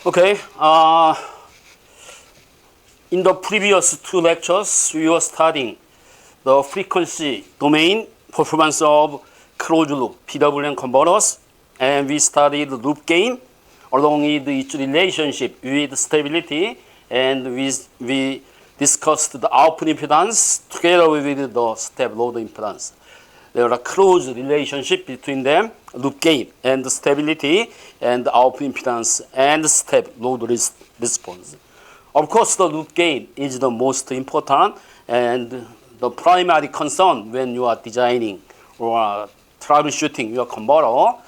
Okay. In the previous two lectures, we were studying the frequency domain performance of closed loop PWM converters, and we studied loop gain along with its relationship with stability, and we discussed the output impedance together with the step load impedance. There are a close relationship between them, loop gain and the stability and the output impedance and step load response. Of course, the loop gain is the most important and the primary concern when you are designing or troubleshooting your converter.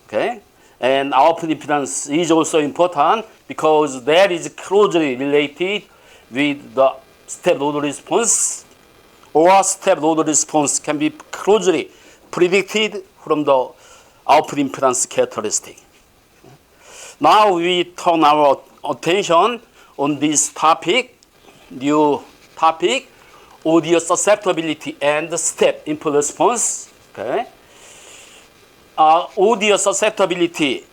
Okay? And output impedance is also important because that is closely related with the step load response, or step load response can be closely predicted from the output impedance characteristic. Now we turn our attention on this topic, new topic, audio susceptibility and step input response. Okay. Audio susceptibility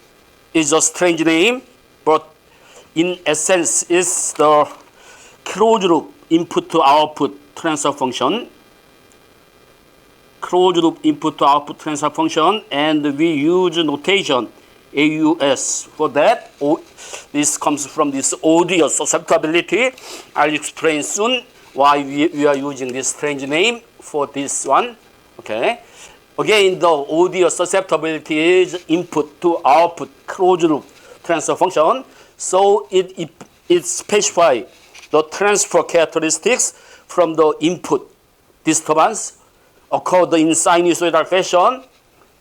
is a strange name, but in essence is the closed loop input to output transfer function. Closed loop input to output transfer function, and we use notation AUS for that. This comes from this audio susceptibility. I'll explain soon why we are using this strange name for this one. Okay. Again, the audio susceptibility is input to output closed loop transfer function. So it specifies the transfer characteristics from the input disturbance occurred in sinusoidal fashion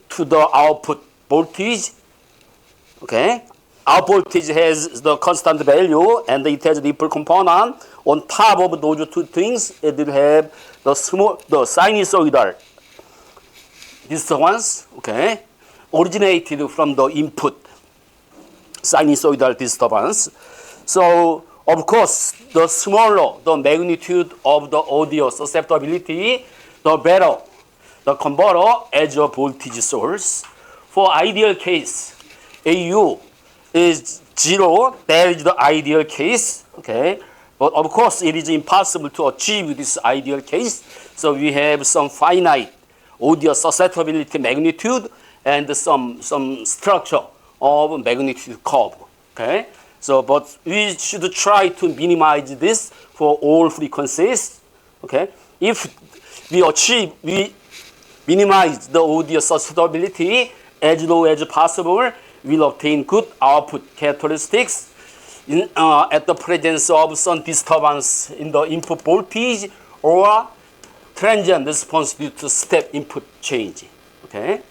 to the output voltage. Okay, our voltage has the constant value and it has ripple component. On top of those two things, it will have the sinusoidal disturbance, okay, originated from the input sinusoidal disturbance. So, of course, the smaller the magnitude of the audio susceptibility, the better the converter as a voltage source. For ideal case, AU is 0, that is the ideal case, okay? But of course, it is impossible to achieve this ideal case. So we have some finite audio susceptibility magnitude and some structure of magnitude curve, okay? So, but we should try to minimize this for all frequencies, okay? If we minimize the audio susceptibility as low as possible, we'll obtain good output characteristics at the presence of some disturbance in the input voltage or transient response due to step input change. Okay.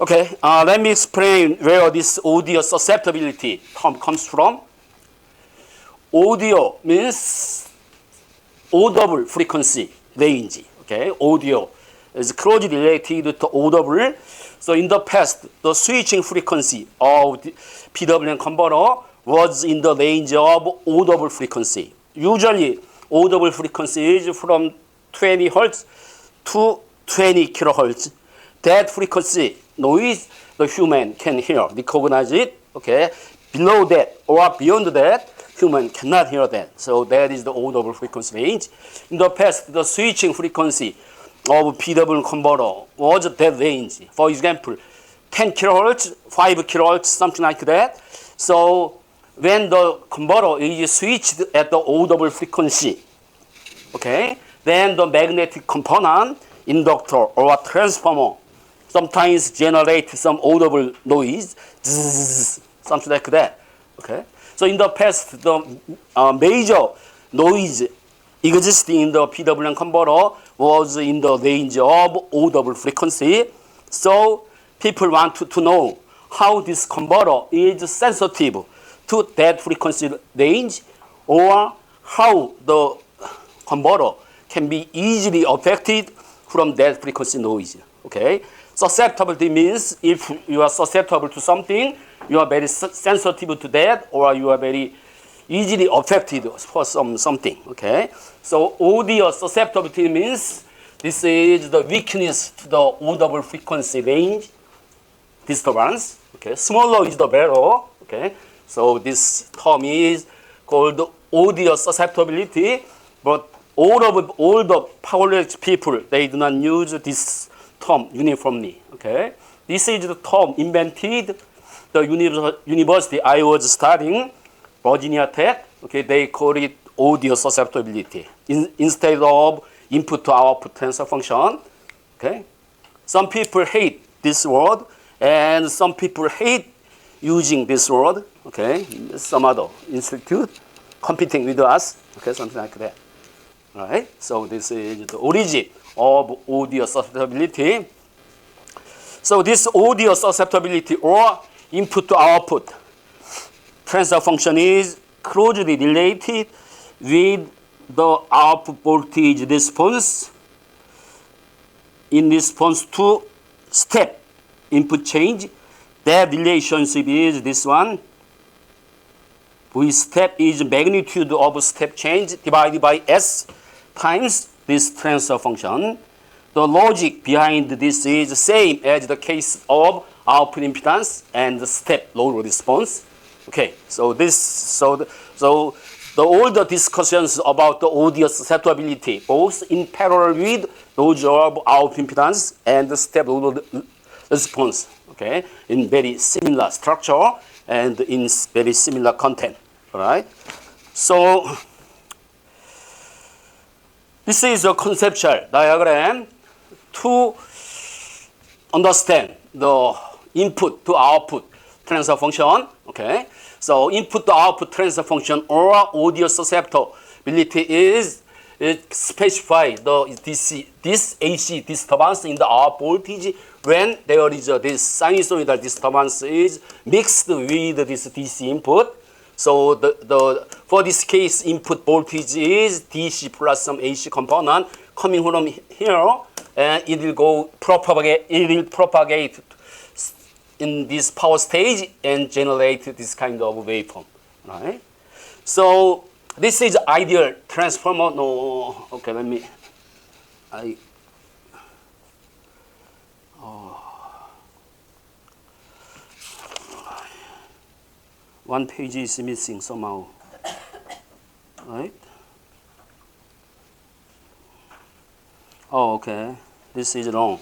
Okay. Let me explain where this audio susceptibility term comes from. Audio means audible frequency range. Okay. Audio is closely related to audible. So in the past, the switching frequency of the PWM converter was in the range of audible frequency. Usually, audible frequency is from 20 Hz to 20 kHz. That frequency noise the human can hear, recognize it. Okay. Below that or beyond that, human cannot hear that. So that is the audible frequency range. In the past, the switching frequency of PWM converter was that range. For example, 10 kHz, 5 kHz, something like that. So when the converter is switched at the audible frequency, okay, then the magnetic component, inductor or transformer, sometimes generate some audible noise, zzz, something like that. Okay. So in the past, the major noise existing in the PWM converter was in the range of audible frequency. So people want to know how this converter is sensitive to that frequency range, or how the converter can be easily affected from that frequency noise. Okay. Susceptibility means if you are susceptible to something, you are very sensitive to that, or you are very easily affected for something. Okay. So audio susceptibility means this is the weakness to the audible frequency range disturbance. Okay. Smaller is the better. Okay. So this term is called audio-susceptibility, but all the powerless people, they do not use this term uniformly. Okay, this is the term invented the university I was studying, Virginia Tech. Okay, they call it audio-susceptibility instead of input to output transfer function. Okay, some people hate this word, and some people hate using this word. Okay, some other institute competing with us. Okay, something like that. All right. So this is the origin of audio-susceptibility. So this audio-susceptibility or input to output transfer function is closely related with the output voltage response in response to step input change. That relationship is this one. V step is magnitude of step change divided by S times this transfer function. The logic behind this is the same as the case of output impedance and the step load response. Okay, so all the discussions about the audio susceptibility, both in parallel with those of output impedance and the step load response. Okay, in very similar structure and in very similar content. All right. So this is a conceptual diagram to understand the input to output transfer function. Okay. So input to output transfer function or audio susceptibility is it specifies this AC disturbance in the output voltage when there is this sinusoidal disturbance is mixed with this DC input. So for this case, input voltage is DC plus some AC component coming from here, and it will propagate in this power stage and generate this kind of waveform, right? So this is ideal transformer. No, okay, let me. One page is missing somehow, right? Oh, okay. This is wrong.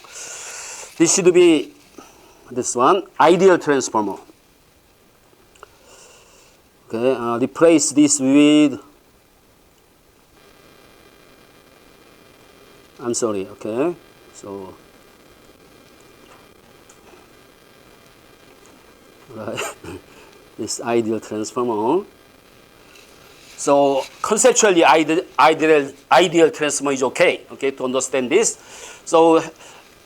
This should be this one, ideal transformer. Okay, replace this with, I'm sorry, okay, so, right, this ideal transformer. So conceptually, ideal transformer is okay, to understand this. So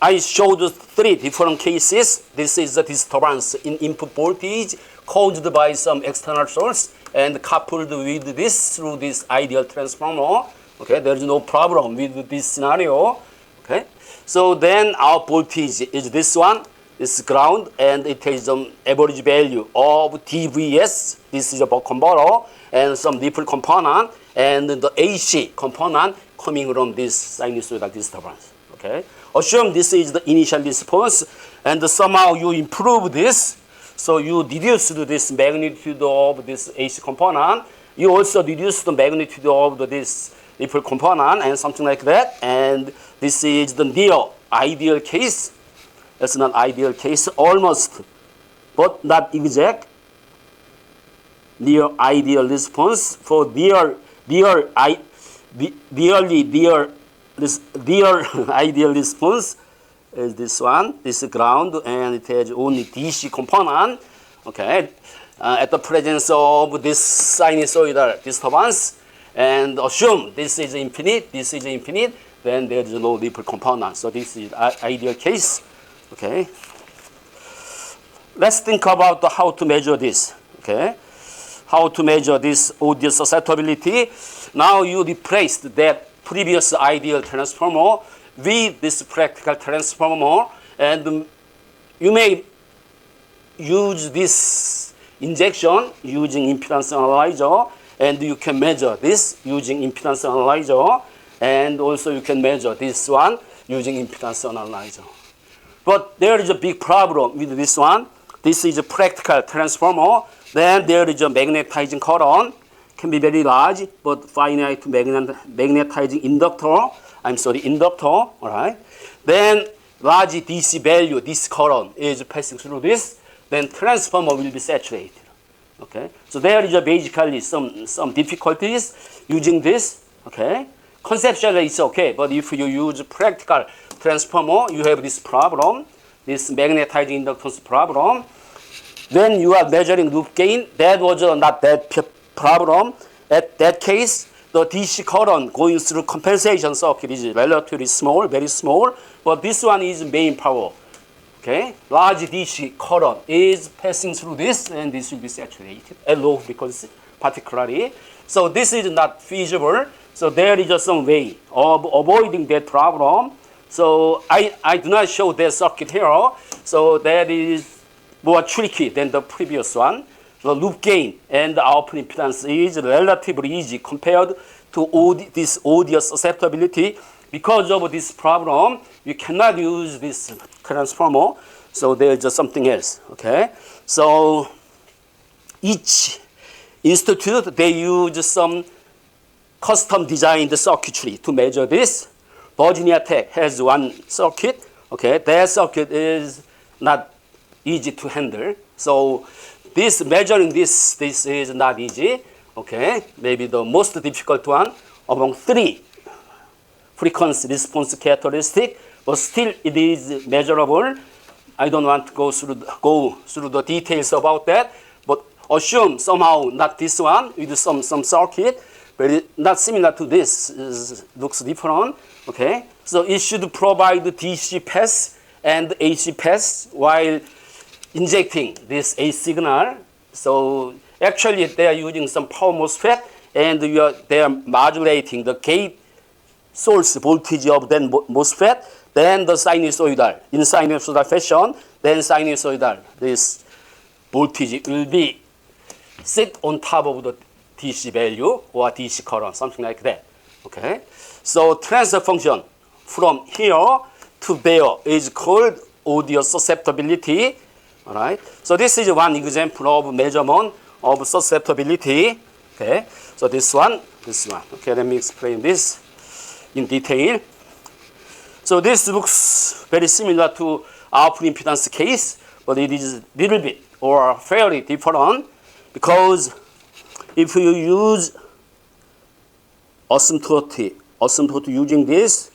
I showed 3 different cases. This is the disturbance in input voltage caused by some external source and coupled with this through this ideal transformer. Okay, there is no problem with this scenario. Okay, so then our voltage is this one, this ground, and it has some average value of dVs. This is a buck converter and some ripple component and the AC component coming from this sinusoidal disturbance. Okay, assume this is the initial response, and somehow you improve this. So you reduce this magnitude of this AC component. You also reduce the magnitude of this ripple component and something like that. And this is the near ideal case. It's not ideal case, almost, but not exact. Near ideal response for near ideal response is this one, this ground, and it has only DC component. Okay, at the presence of this sinusoidal disturbance, and assume this is infinite, then there is no ripple component. So this is ideal case. Okay, let's think about how to measure this. Okay, how to measure this audio susceptibility. Now you replaced that previous ideal transformer with this practical transformer, and you may use this injection using impedance analyzer, and you can measure this using impedance analyzer, and also you can measure this one using impedance analyzer. But there is a big problem with this one. This is a practical transformer, Then there is a magnetizing current, can be very large, but finite magnetizing inductor, all right? Then large DC value, this current is passing through this, then transformer will be saturated, okay? So there is basically some difficulties using this, okay? Conceptually it's okay, but if you use practical transformer, you have this problem, this magnetizing inductance problem. When you are measuring loop gain, that was not that problem. At that case, the DC current going through compensation circuit is relatively small, very small, but this one is main power. Okay, large DC current is passing through this, and this will be saturated at low frequency, particularly. So this is not feasible. So there is some way of avoiding that problem. So I do not show that circuit here. So that is more tricky than the previous one. The loop gain and the output impedance is relatively easy compared to this audio susceptibility. Because of this problem, you cannot use this transformer. So there's just something else. Okay. So each institute, they use some custom designed circuitry to measure this. Virginia Tech has one circuit. Okay. That circuit is not easy to handle. So this measuring this is not easy. Okay, maybe the most difficult one among 3 frequency response characteristic, but still it is measurable. I don't want to go through the details about that, but assume somehow not this one with some circuit, but it not similar to this, looks different. Okay, so it should provide DC pass and AC pass while injecting this A signal. So actually they are using some power MOSFET, and they are modulating the gate source voltage of that MOSFET, then the sinusoidal, in sinusoidal fashion, then sinusoidal, this voltage will be sit on top of the DC value or DC current, something like that. Okay. So transfer function from here to there is called audio susceptibility. All right. So this is one example of measurement of susceptibility. Okay. So this one. Okay. Let me explain this in detail. So this looks very similar to output impedance case, but it is a little bit or fairly different, because if you use asymptote using this,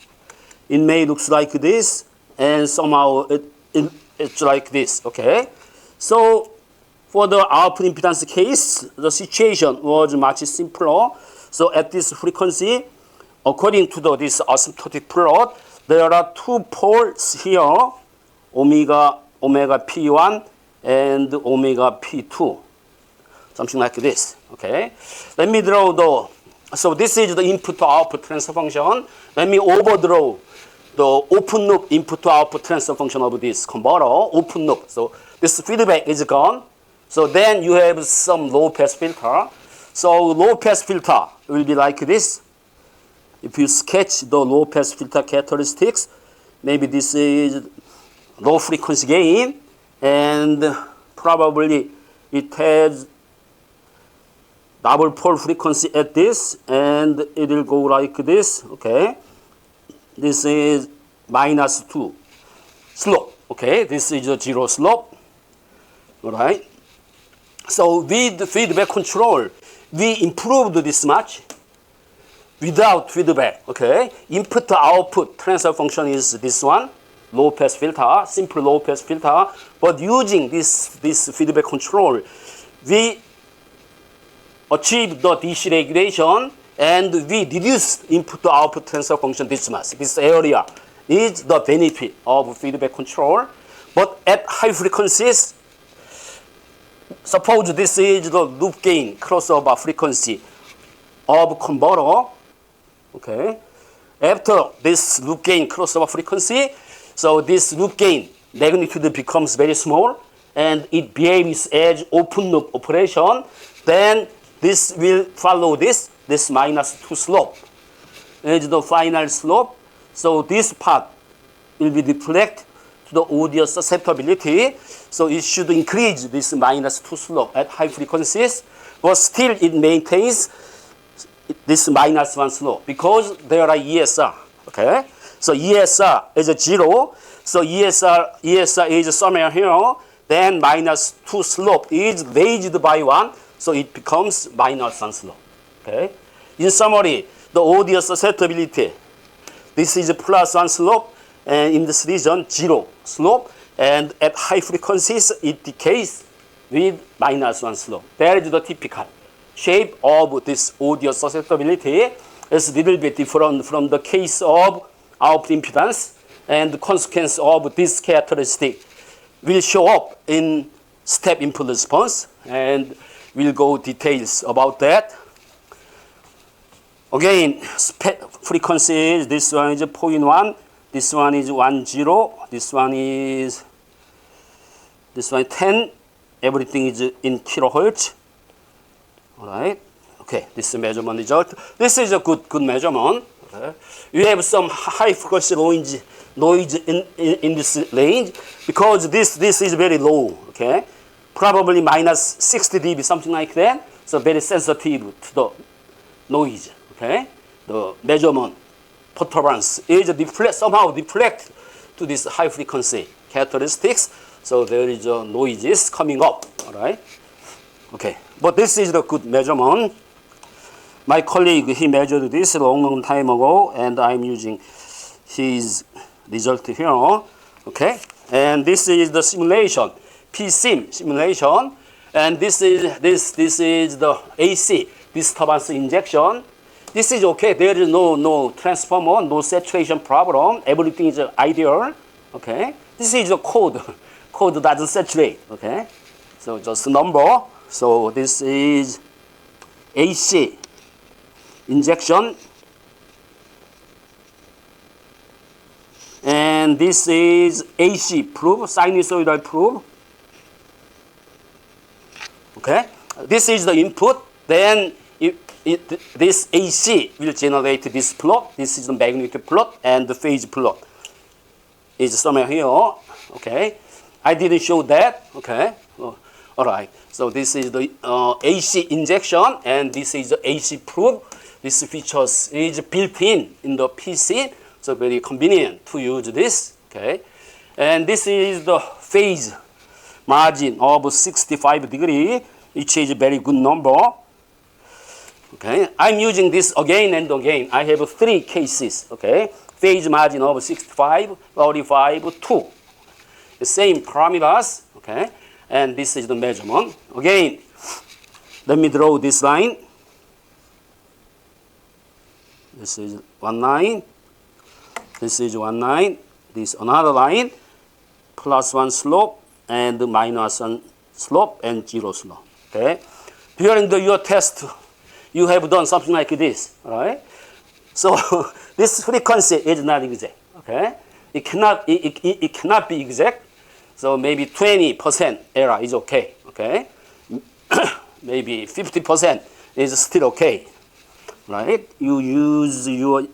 it may look like this, and somehow it's like this, okay? So for the output impedance case, the situation was much simpler. So at this frequency, according to this asymptotic plot, there are 2 poles here, omega P1 and omega P2, something like this, okay? Let me draw so this is the input to output transfer function. Let me overdraw the open loop input to output transfer function of this converter, open loop. So this feedback is gone. So then you have some low pass filter. So low pass filter will be like this. If you sketch the low pass filter characteristics, maybe this is low frequency gain, and probably it has double pole frequency at this, and it will go like this, okay? This is -2 slope, okay? This is a 0 slope, all right? So with the feedback control, we improved this much without feedback, okay? Input to output transfer function is this one, low pass filter, simple low pass filter, but using this feedback control, we achieved the DC regulation, and we reduced input to output transfer function this much. This area is the benefit of feedback control. But at high frequencies, suppose this is the loop gain crossover frequency of converter. Okay. After this loop gain crossover frequency, so this loop gain magnitude becomes very small, and it behaves as open loop operation. Then this will follow this -2 slope as the final slope. So this part will be deflected to the audio susceptibility. So it should increase this -2 slope at high frequencies, but still it maintains this -1 slope because there are ESR. Okay, so ESR is a 0. So ESR is somewhere here. Then -2 slope is raised by 1, so it becomes -1 slope. Okay. In summary, the audio susceptibility, this is a +1 slope, and in this region 0 slope, and at high frequencies it decays with -1 slope. That is the typical shape of this audio susceptibility. It's a little bit different from the case of output impedance, and the consequence of this characteristic will show up in step input response, and we'll go details about that. Again, frequencies, this one is 0.1, this one is 10, this one is 10, everything is in kilohertz. All right, okay, this is measurement result. This is a good measurement. Okay. You have some high frequency noise in this range because this is very low. Okay, probably -60 dB, something like that. So very sensitive to the noise. Okay, the measurement perturbance is somehow deflect to this high frequency characteristics. So there is a noises coming up. All right. Okay, but this is the good measurement. My colleague, he measured this a long time ago, and I'm using his result here. Okay, and this is the simulation, PSIM simulation, and this is the AC disturbance injection. This is okay. There is no transformer, no saturation problem. Everything is ideal. Okay, this is the code. Code doesn't saturate. Okay, so just number. So this is AC injection, and this is AC probe, sinusoidal probe. Okay, this is the input. Then this AC will generate this plot. This is the magnetic plot, and the phase plot is somewhere here. Okay, I didn't show that. Okay, all right. So this is the AC injection, and this is the AC probe. This features is built in the PC, so very convenient to use this. Okay, and this is the phase margin of 65 degrees, which is a very good number. Okay, I'm using this again and again. I have 3 cases. Okay, phase margin of 65, 35, 2. The same parameters. Okay, and this is the measurement. Again, let me draw this line. This is 1 line. This is 1 line. This another line. +1 slope and -1 slope and 0 slope. Okay. During your test, you have done something like this. All right. So this frequency is not exact. Okay. It cannot be exact. So maybe 20% error is okay. Okay. Maybe 50% is still okay. Right? You use your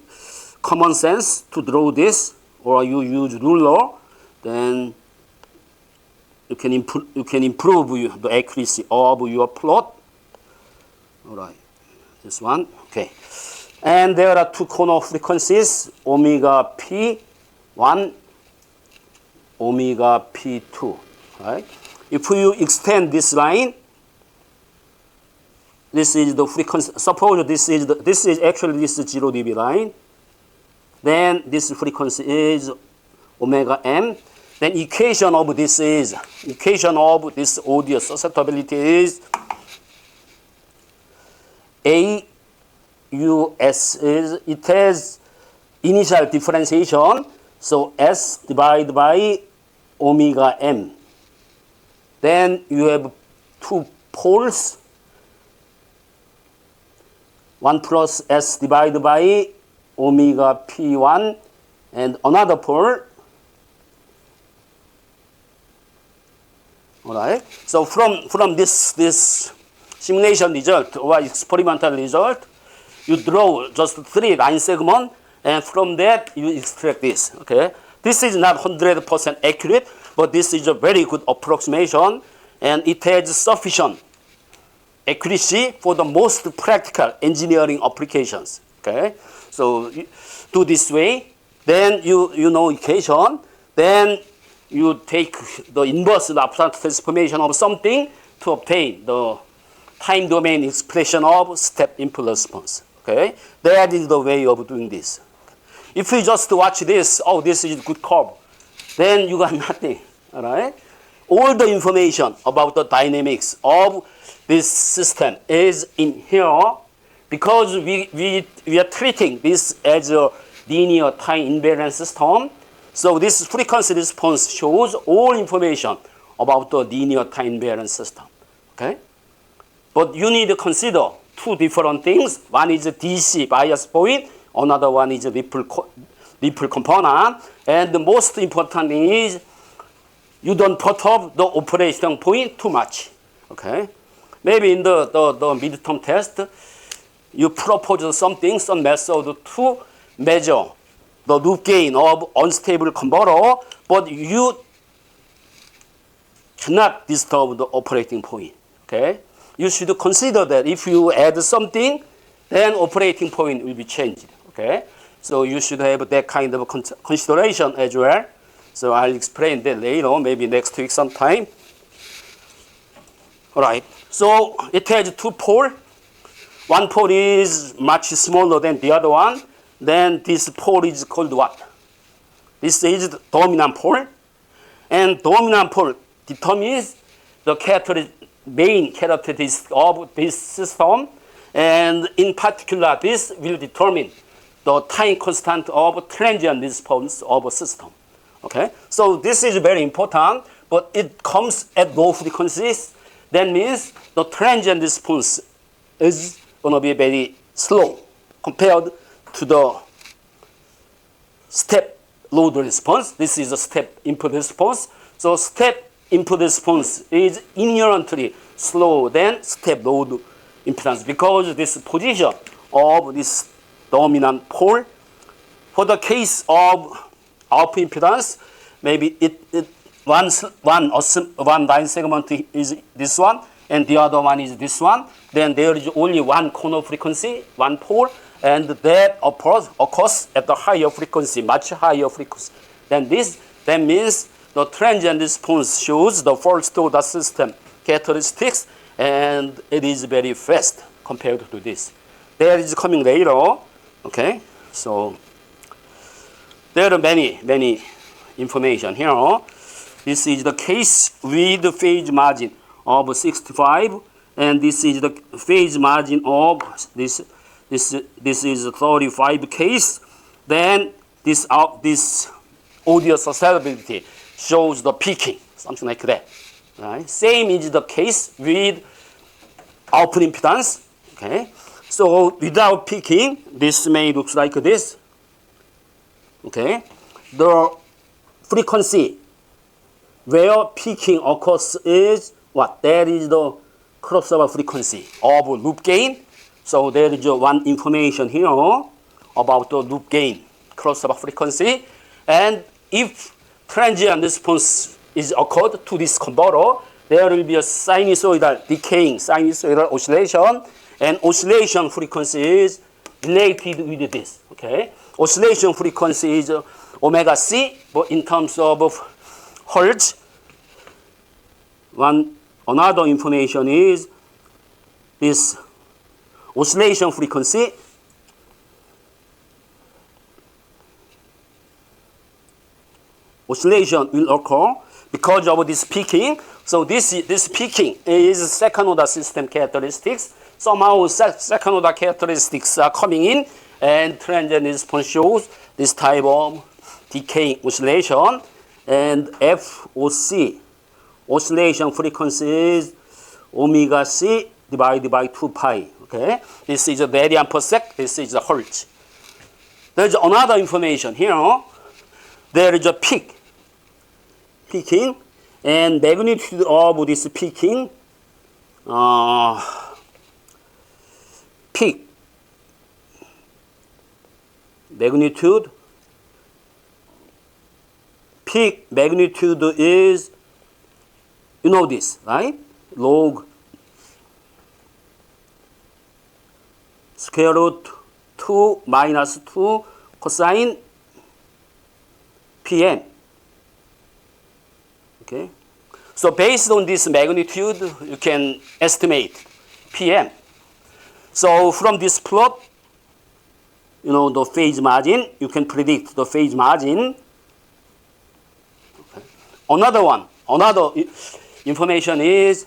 common sense to draw this, or you use ruler, then you can improve the accuracy of your plot. All right, this one, okay. And there are 2 corner frequencies, omega P1, omega P2. Right? If you extend this line, this is the frequency. Suppose this is actually this 0 dB line. Then this frequency is omega m. Then equation of this audio susceptibility is AUS it has initial differentiation. So S divided by omega m. Then you have 2 poles. 1 plus S divided by omega P1 and another pole. All right. So from this simulation result or experimental result, you draw just 3 line segments, and from that you extract this. Okay. This is not 100% accurate, but this is a very good approximation, and it has sufficient accuracy for the most practical engineering applications. Okay, so you do this way, then you know equation, then you take the inverse Laplace transformation of something to obtain the time domain expression of step impulse response. Okay, that is the way of doing this. If you just watch this, oh, this is a good curve, then you got nothing. All right, all the information about the dynamics of this system is in here, because we are treating this as a linear time invariant system. So this frequency response shows all information about the linear time invariant system. Okay? But you need to consider two different things. One is a DC bias point, another one is a ripple component. And the most important thing is you don't perturb the operating point too much. Okay? Maybe in the midterm test, you propose something, some method to measure the loop gain of unstable converter, but you cannot disturb the operating point. Okay? You should consider that if you add something, then operating point will be changed. Okay? So you should have that kind of consideration as well. So I'll explain that later, maybe next week sometime. All right. So it has two poles. One pole is much smaller than the other one. Then this pole is called what? This is the dominant pole. And dominant pole determines the main characteristics of this system. And in particular, this will determine the time constant of transient response of a system. Okay? So this is very important, but it comes at low frequencies. That means the transient response is going to be very slow compared to the step load response. This is a step input response. So step input response is inherently slower than step load impedance because this position of this dominant pole. For the case of output impedance, maybe one line segment is this one, and the other one is this one. Then there is only one corner frequency, one pole, and that occurs at the higher frequency, much higher frequency. Then that means the transient response shows the first order system characteristics, and it is very fast compared to this. That is coming later. Okay, so there are many information here. This is the case with the phase margin of 65, and this is the phase margin of this is 35 case. Then this audio-susceptibility shows the peaking, something like that. Right? Same is the case with output impedance. Okay, so without peaking, this may look like this. Okay, the frequency where peaking occurs is what? That is the crossover frequency of loop gain. So there is one information here about the loop gain crossover frequency. And if transient response is occurred to this converter, there will be a sinusoidal decaying, sinusoidal oscillation, and oscillation frequency is related with this. Okay, oscillation frequency is omega c, but in terms of hertz, another information is this oscillation frequency oscillation will occur because of this peaking. So this peaking is second order system characteristics. Somehow second order characteristics are coming in, and transient response shows this type of decaying oscillation. And FOC, oscillation frequency is omega c divided by 2 pi. Okay, this is a radian per sec. This is a hertz. There's another information here. There is a peaking, and magnitude of this peaking, peak magnitude peak magnitude is, you know this, right? Log square root 2 minus 2 cosine PM. Okay? So based on this magnitude, you can estimate PM. So from this plot, you know, the phase margin, you can predict the phase margin. Okay. Another information is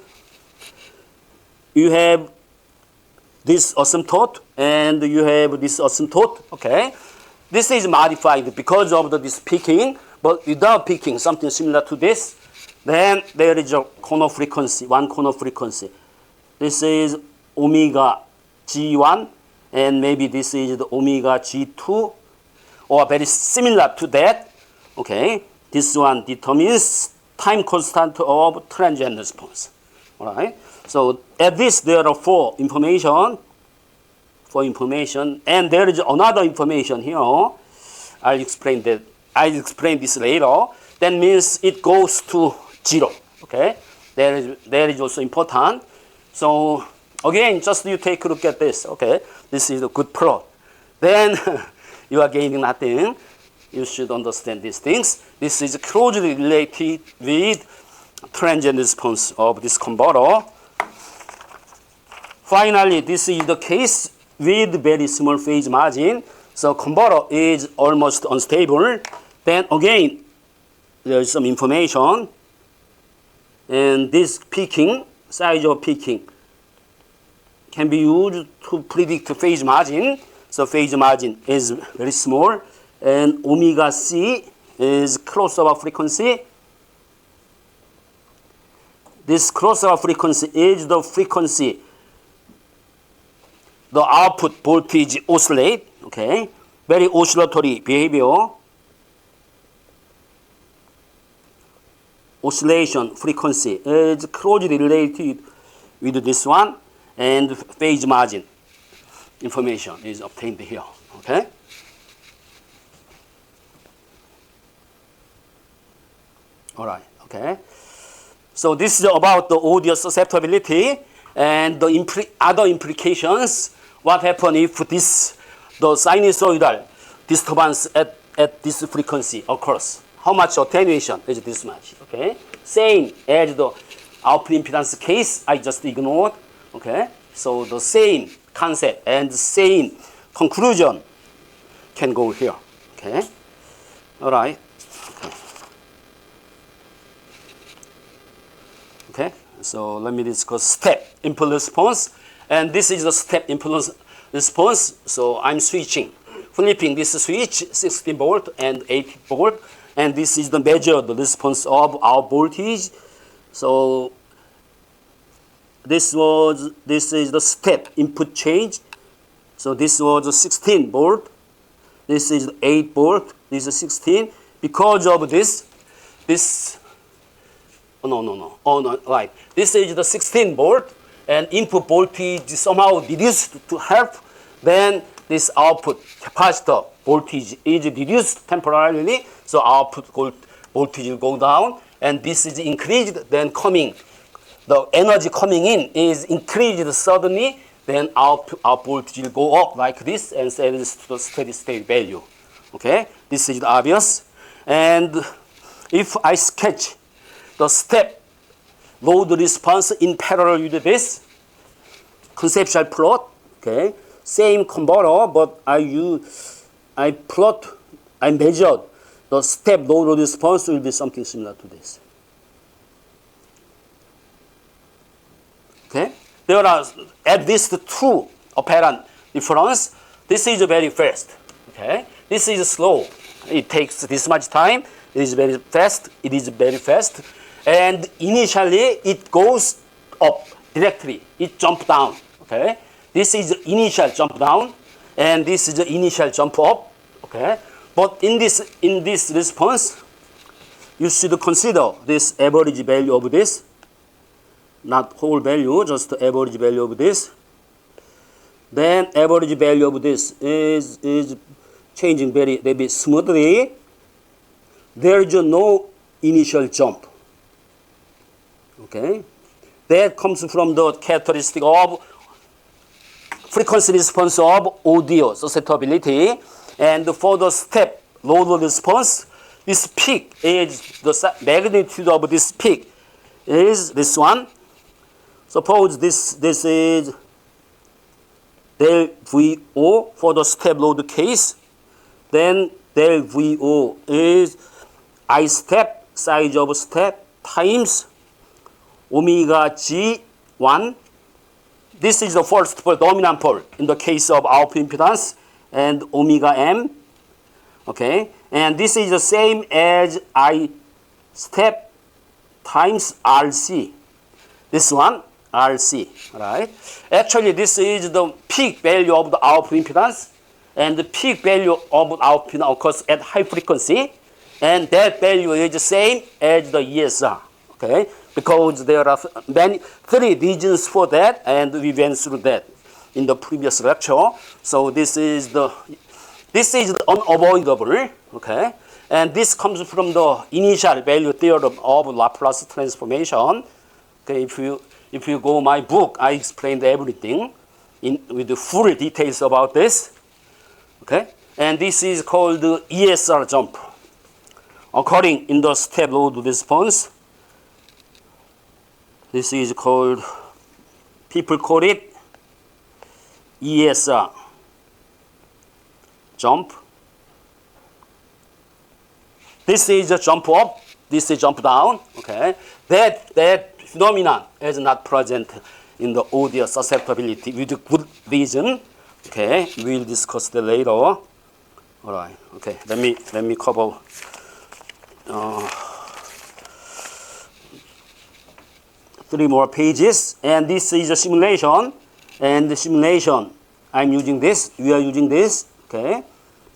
you have this asymptote and you have this asymptote, okay? This is modified because of this peaking, but without peaking, something similar to this, then there is a corner frequency, one corner frequency. This is omega G1, and maybe this is the omega G2, or very similar to that, okay? This one determines time constant of transient response, all right? So at least there are four information, and there is another information here. I'll explain this later. That means it goes to 0. Okay, that is also important. So again, just you take a look at this. Okay, this is a good plot. Then you are gaining nothing. You should understand these things. This is closely related with transient response of this converter. Finally, this is the case with very small phase margin. So converter is almost unstable. Then again, there is some information. And this peaking, size of peaking, can be used to predict phase margin. So phase margin is very small. And omega C is crossover frequency. This crossover frequency is the frequency the output voltage oscillate, okay? Very oscillatory behavior. Oscillation frequency is closely related with this one, and phase margin information is obtained here, okay? All right, okay? So this is about the audio susceptibility and the other implications. What happens if the sinusoidal disturbance at this frequency occurs? How much attenuation is this much? Okay, same as the output impedance case I just ignored. Okay, so the same concept and the same conclusion can go here. Okay, all right. Okay, so let me discuss step impulse response. And this is the step impulse response. So I'm flipping this switch, 16 volt and 80 volt. And this is the measured response of our voltage. So this is the step input change. So this was 16 volt. This is 8 volt. This is 16. Because of this, right. This is the 16 volt. And input voltage somehow reduced to half, then this output capacitor voltage is reduced temporarily, so output voltage will go down, and this is increased, then the energy coming in is increased suddenly, then our voltage will go up like this and settles to the steady state value. Okay, this is obvious. And if I sketch the step load response in parallel with this conceptual plot, okay, same converter, but I measured the step load response will be something similar to this. Okay, there are at least two apparent difference. This is very fast. Okay, this is slow. It takes this much time. It is very fast. It is very fast. And initially, it goes up directly. It jumps down. Okay, this is the initial jump down, and this is the initial jump up. Okay, but in this response, you should consider this average value of this, not whole value, just the average value of this. Then average value of this is changing very smoothly. there is no initial jump. Okay, that comes from the characteristic of frequency response of audio susceptibility. And for the step load response, this peak is the magnitude of this peak is this one. Suppose this is del VO for the step load case. Then del VO is I step, size of step, times omega G1. This is the first pole, dominant pole, in the case of output impedance, and omega M. Okay, and this is the same as I step times RC. This one, RC, right? Actually, this is the peak value of the output impedance, and the peak value of output impedance occurs at high frequency, and that value is the same as the ESR, okay? Because there are three regions for that, and we went through that in the previous lecture. So this is unavoidable, okay? And this comes from the initial value theorem of Laplace transformation. Okay, if you go my book, I explained everything with the full details about this. Okay, and this is called the ESR jump, occurring in the step load response. This is called, people call it ESR jump. This is a jump up, this is jump down. Okay, that phenomenon is not present in the audio susceptibility with good reason. Okay, we'll discuss that later. All right. Okay, let me cover. Three more pages, and this is a simulation. And the simulation, I'm using this. We are using this. Okay,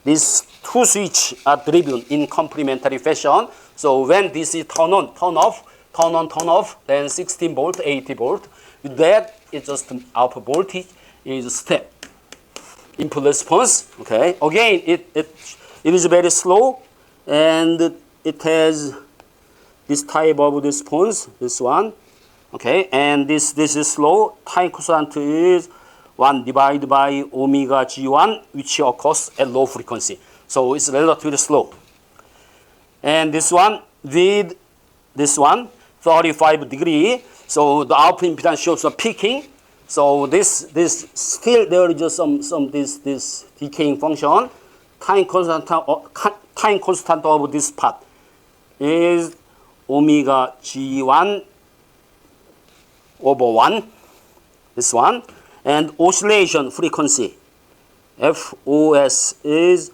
these two switches are driven in complementary fashion. So when this is turn on, turn off, then 16 volt, 80 volt. With that, it's just output voltage is step. Input response. Okay. Again, it is very slow, and it has this type of response. This one. Okay, and this is slow. Time constant is 1 divided by omega G1, which occurs at low frequency. So it's relatively slow. And this one with this one, 35 degree. So the output impedance shows a peaking. So this still there is some this decaying function. Time constant of this part is omega G1 over 1, this one, and oscillation frequency, FOS, is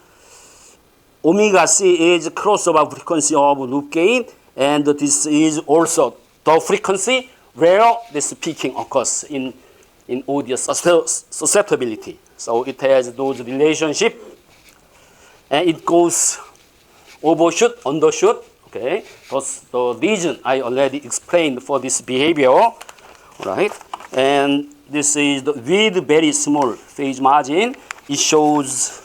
omega C is crossover frequency of loop gain, and this is also the frequency where this peaking occurs in audio susceptibility. So it has those relationship, and it goes overshoot, undershoot. Okay, that's the reason I already explained for this behavior. Right, and this is with very small phase margin. It shows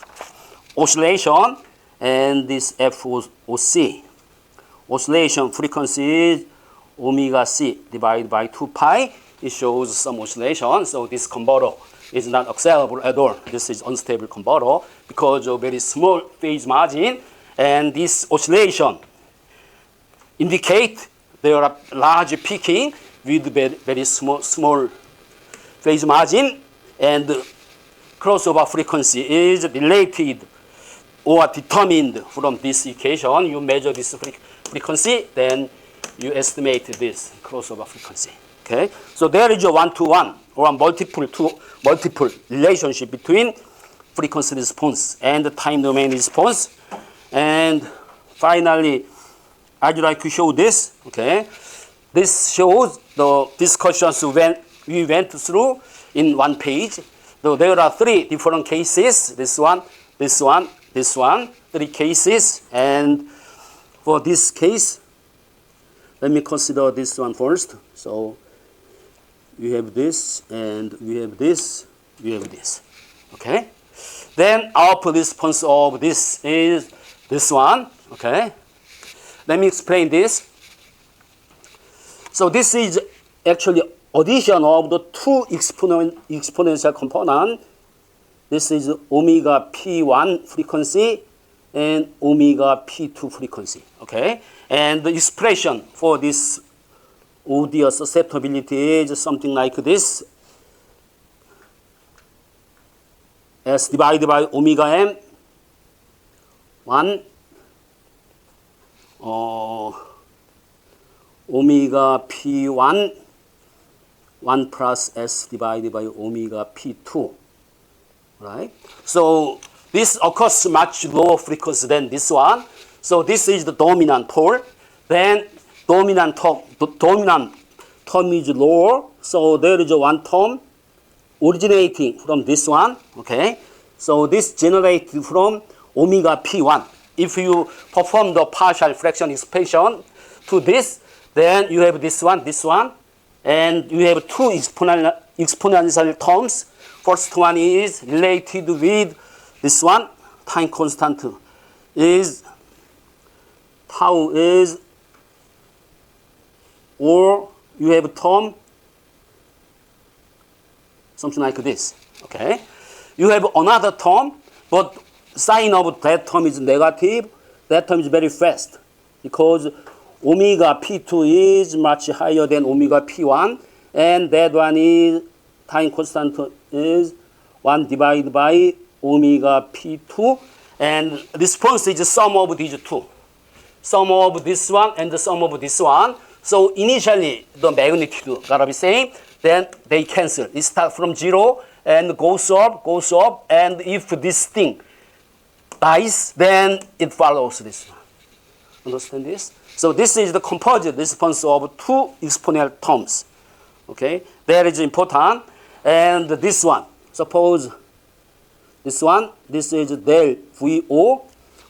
oscillation, and this FOC. Oscillation frequency is omega C divided by 2 pi. It shows some oscillation, so this converter is not acceptable at all. This is unstable converter because of very small phase margin, and this oscillation indicate there are large peaking with very small phase margin, and crossover frequency is related or determined from this equation. You measure this frequency, then you estimate this crossover frequency. Okay, so there is a one-to-one or a multiple relationship between frequency response and the time domain response. And finally, I'd like to show this. Okay, this shows the discussions we went through in one page. So there are three different cases. This one, three cases. And for this case, let me consider this one first. So we have this, and we have this, we have this. Okay? Then output response of this is this one. Okay? let me explain this. So this is actually addition of the two exponential component. This is omega p1 frequency and omega p2 frequency. Okay, and the expression for this audio susceptibility is something like this: S divided by omega m 1 omega p1 1 plus S divided by omega p2. Right? So this occurs much lower frequency than this one. So this is the dominant pole. Then dominant term is lower. So there is one term originating from this one. Okay. So this generated from omega p1. If you perform the partial fraction expansion to this, then you have this one, and you have two exponential terms. First one is related with this one, time constant is tau is, or you have a term something like this. Okay, you have another term, but sign of that term is negative. That term is very fast because omega p2 is much higher than omega p1, and that one is time constant is 1 divided by omega p2, and response is the sum of these two. Sum of this one and the sum of this one. So initially the magnitude gotta be same, then they cancel. It starts from 0 and goes up, and if this thing dies, then it follows this one. Understand this? So this is the composite response of two exponential terms. Okay, that is important. And this one, suppose this one, this is del VO.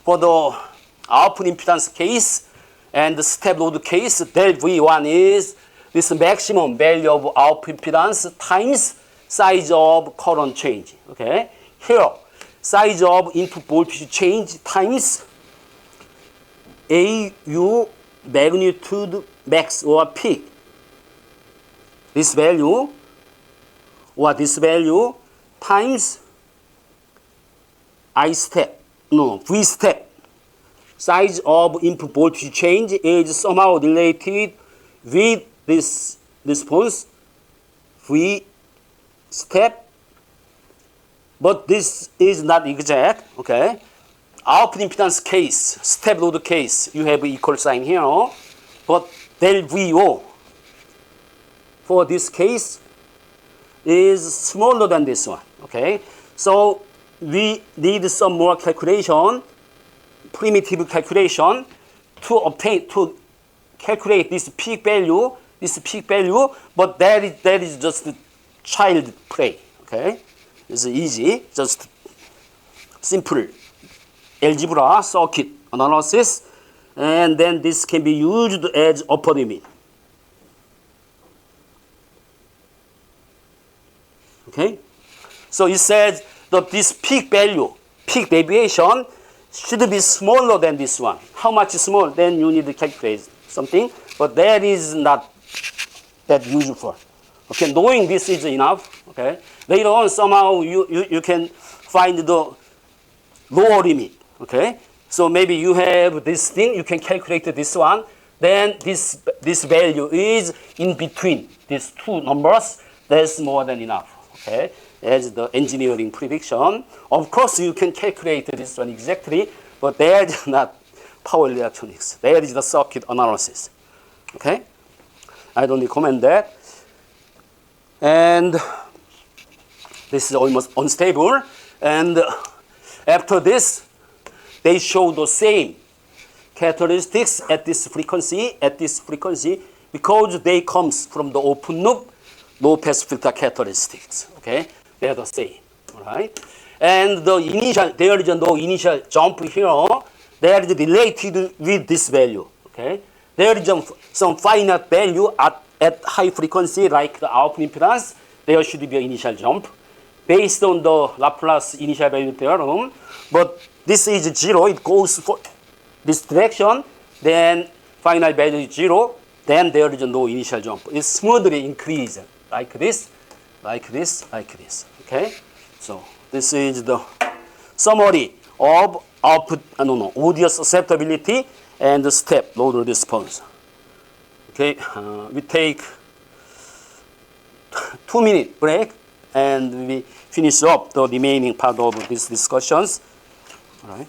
For the output impedance case and the step load case, del V1 is this maximum value of output impedance times size of current change. Okay, here size of input voltage change times AU magnitude max or peak. This value or this value times V step. Size of input voltage change is somehow related with this response V step, but this is not exact. Okay, output impedance case, step load case, you have equal sign here, but del VO for this case is smaller than this one. Okay, so we need some more calculation, primitive calculation, to calculate this peak value, but that is just child play. Okay, it's easy, just simple algebra circuit analysis, and then this can be used as upper limit. Okay, so it says that this peak value, peak deviation should be smaller than this one. How much small? Then you need to calculate something, but that is not that useful. Okay, knowing this is enough. Okay, later on somehow you can find the lower limit. Okay, so maybe you have this thing, you can calculate this one, then this value is in between these two numbers. That's more than enough. Okay, as the engineering prediction. Of course, you can calculate this one exactly, but that is not power electronics. That is the circuit analysis. Okay, I don't recommend that. And this is almost unstable. And after this, they show the same characteristics at this frequency, because they comes from the open loop low pass filter characteristics. Okay, they are the same. All right, and there is no initial jump here. They are related with this value. Okay, there is some finite value at high frequency, like the output impedance. There should be an initial jump based on the Laplace initial value theorem. But this is 0. It goes for this direction. then final value is 0, then there is no initial jump. It smoothly increases like this, like this, like this. Okay? So this is the summary of audio susceptibility and the step load response. Okay, we take 2-minute break and we finish up the remaining part of these discussions. All right.